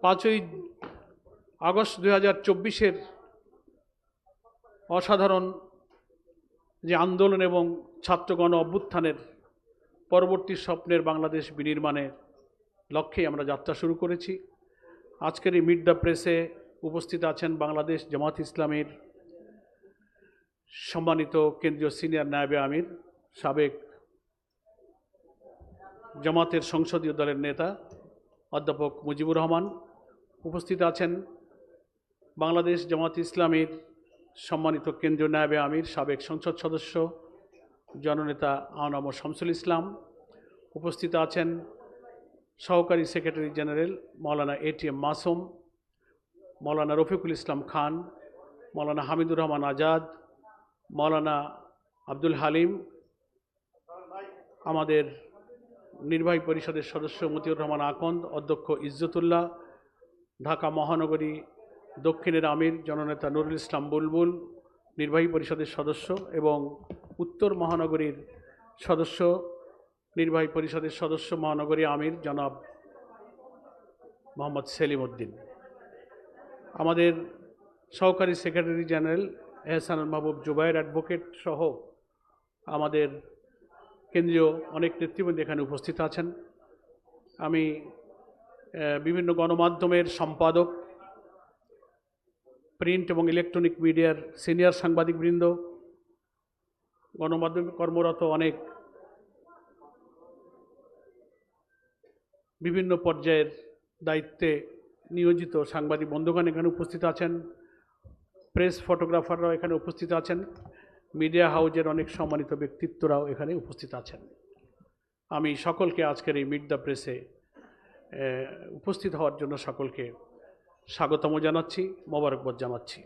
5ই August 2024-এর অসাধারণ যে আন্দোলন এবং ছাত্রগণ অভ্যুত্থানের পরবর্তী স্বপ্নের বাংলাদেশ বিনির্মাণের লক্ষ্যে আমরা যাত্রা শুরু করেছি। আজকের এই মিট দ্য প্রেসে উপস্থিত আছেন বাংলাদেশ জামাত ইসলামীর সম্মানিত কেন্দ্রীয় সিনিয়র নায়েবে আমির, সাবেক জামাতের সংসদীয় দলের নেতা অধ্যাপক মুজিবুর রহমান। উপস্থিত আছেন বাংলাদেশ জামাত ইসলামীর সম্মানিত কেন্দ্রীয় নায়েবে আমির, সাবেক সংসদ সদস্য জননেতা আনম শামসুল ইসলাম। উপস্থিত আছেন সহকারী সেক্রেটারি জেনারেল মৌলানা এটিএম মাসুম, মৌলানা রফিকুল ইসলাম খান, মৌলানা হামিদুর রহমান আজাদ, মৌলানা আব্দুল হালিম, আমাদের নির্বাহী পরিষদের সদস্য মতিউর রহমান আকন্দ, অধ্যক্ষ ইজ্জতুল্লাহ, ঢাকা মহানগরী দক্ষিণের আমির জননেতা নুরুল ইসলাম বুলবুল, নির্বাহী পরিষদের সদস্য, এবং উত্তর মহানগরীর সদস্য নির্বাহী পরিষদের সদস্য মহানগরী আমির জনাব মোহাম্মদ সেলিম উদ্দিন, আমাদের সহকারী সেক্রেটারি জেনারেল এহসানুল মাহবুব জুবায়ের অ্যাডভোকেট সহ আমাদের কেন্দ্রীয় অনেক নেতৃবৃন্দ এখানে উপস্থিত আছেন। আমি বিভিন্ন গণমাধ্যমের সম্পাদক, প্রিন্ট এবং ইলেকট্রনিক মিডিয়ার সিনিয়র সাংবাদিকবৃন্দ, গণমাধ্যমে কর্মরত অনেক বিভিন্ন পর্যায়ের দায়িত্বে নিয়োজিত সাংবাদিক বন্ধুগণ এখানে উপস্থিত আছেন, প্রেস ফটোগ্রাফাররাও এখানে উপস্থিত আছেন, মিডিয়া হাউজের অনেক সম্মানিত ব্যক্তিত্বরাও এখানে উপস্থিত আছেন। আমি সকলকে আজকের এই মিট দ্য প্রেসে উপস্থিত হওয়ার জন্য সকলকে স্বাগতম জানাচ্ছি, মোবারকবাদ জানাচ্ছি।